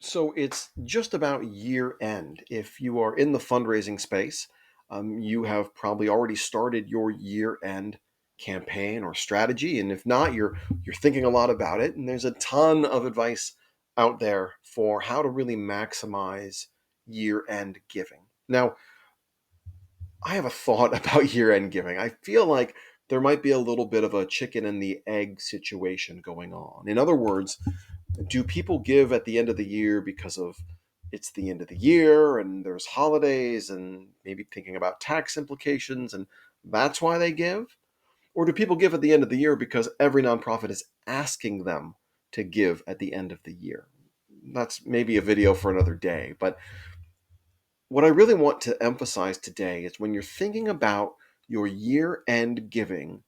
So it's just about year end. If you are in the fundraising space, you have probably already started your year end campaign or strategy, and if not, you're thinking a lot about it. And there's a ton of advice out there for how to really maximize year end giving. Now, I have a thought about year end giving. I feel like there might be a little bit of a chicken and the egg situation going on. In other words, do people give at the end of the year because of it's the end of the year and there's holidays and maybe thinking about tax implications and that's why they give? Or do people give at the end of the year because every nonprofit is asking them to give at the end of the year? That's maybe a video for another day. But what I really want to emphasize today is when you're thinking about your year end giving,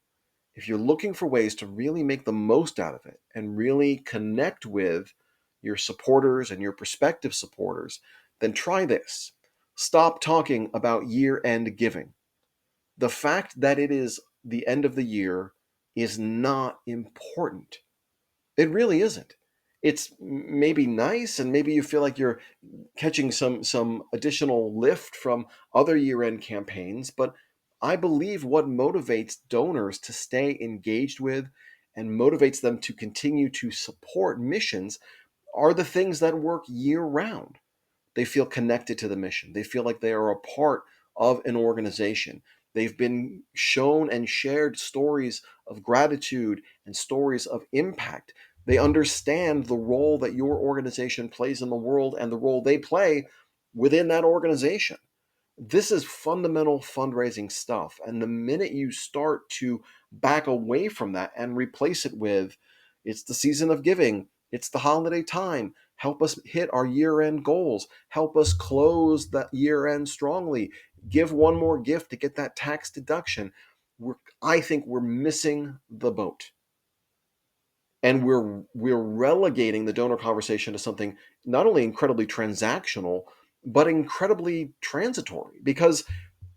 if you're looking for ways to really make the most out of it and really connect with your supporters and your prospective supporters, then try this. Stop talking about year end giving. The fact that it is the end of the year is not important. It really isn't. It's maybe nice and maybe you feel like you're catching some additional lift from other year-end campaigns, but I believe what motivates donors to stay engaged with and motivates them to continue to support missions are the things that work year round. They feel connected to the mission. They feel like they are a part of an organization. They've been shown and shared stories of gratitude and stories of impact. They understand the role that your organization plays in the world and the role they play within that organization. This is fundamental fundraising stuff. And the minute you start to back away from that and replace it with, it's the season of giving, it's the holiday time, help us hit our year end goals, help us close that year end strongly, give one more gift to get that tax deduction. I think we're missing the boat. And we're relegating the donor conversation to something not only incredibly transactional, but incredibly transitory. Because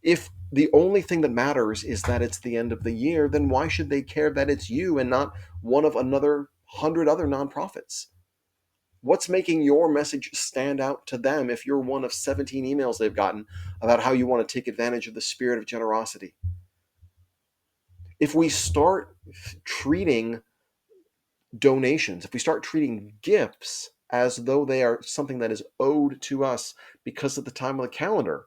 if the only thing that matters is that it's the end of the year, then why should they care that it's you and not one of another 100 other nonprofits? What's making your message stand out to them if you're one of 17 emails they've gotten about how you want to take advantage of the spirit of generosity? If we start treating donations, if we start treating gifts as though they are something that is owed to us because of the time of the calendar,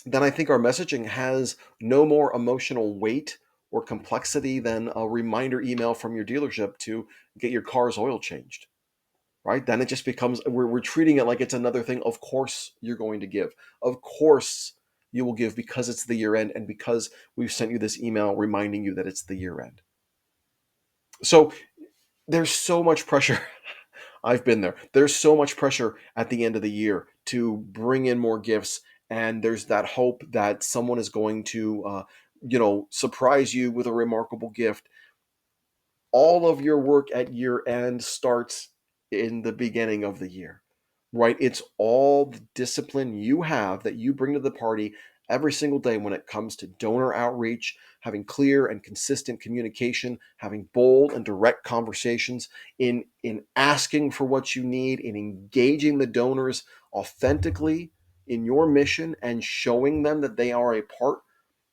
then I think our messaging has no more emotional weight or complexity than a reminder email from your dealership to get your car's oil changed, right? Then it just becomes, we're treating it like it's another thing. Of course, you're going to give. Of course, you will give because it's the year end and because we've sent you this email reminding you that it's the year end. So there's so much pressure. I've been there. There's so much pressure at the end of the year to bring in more gifts, and there's that hope that someone is going to, surprise you with a remarkable gift. All of your work at year end starts in the beginning of the year, right? It's all the discipline you have that you bring to the party every single day when it comes to donor outreach, having clear and consistent communication, having bold and direct conversations, in asking for what you need, in engaging the donors authentically in your mission and showing them that they are a part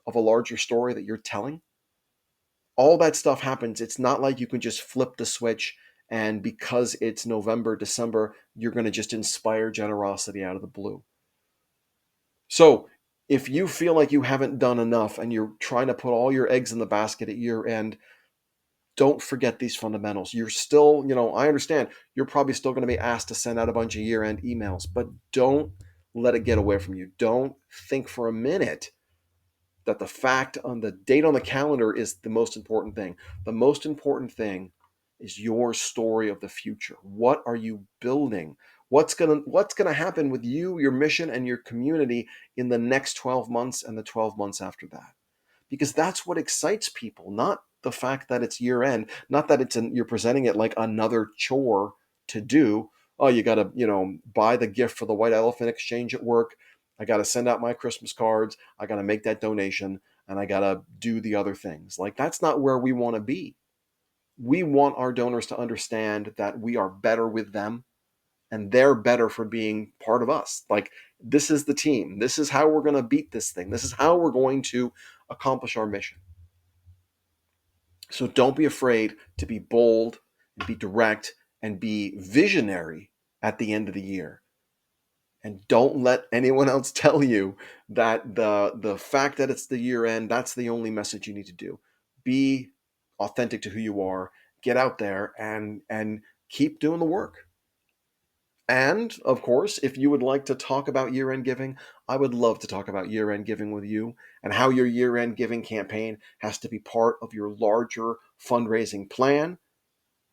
of a larger story that you're telling. All that stuff happens. It's not like you can just flip the switch and because it's November, December, you're going to just inspire generosity out of the blue. So if you feel like you haven't done enough and you're trying to put all your eggs in the basket at year end, don't forget these fundamentals. You're still, I understand you're probably still going to be asked to send out a bunch of year end emails, but don't let it get away from you. Don't think for a minute that the fact on the date on the calendar is the most important thing. The most important thing is your story of the future. What are you building? What's gonna happen with you, your mission, and your community in the next 12 months and the 12 months after that? Because that's what excites people, not the fact that it's year end, not that you're presenting it like another chore to do. Oh, you got to, buy the gift for the white elephant exchange at work. I got to send out my Christmas cards. I got to make that donation and I got to do the other things. Like, that's not where we want to be. We want our donors to understand that we are better with them and they're better for being part of us. Like, this is the team. This is how we're going to beat this thing. This is how we're going to accomplish our mission. So don't be afraid to be bold, and be direct, and be visionary at the end of the year. And don't let anyone else tell you that the fact that it's the year end, that's the only message you need to do. Be authentic to who you are. Get out there and keep doing the work. And of course, if you would like to talk about year end giving, I would love to talk about year end giving with you and how your year end giving campaign has to be part of your larger fundraising plan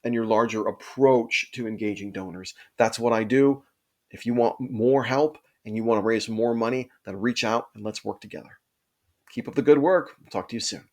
and your larger approach to engaging donors. That's what I do. If you want more help and you want to raise more money, then reach out and let's work together. Keep up the good work. Talk to you soon.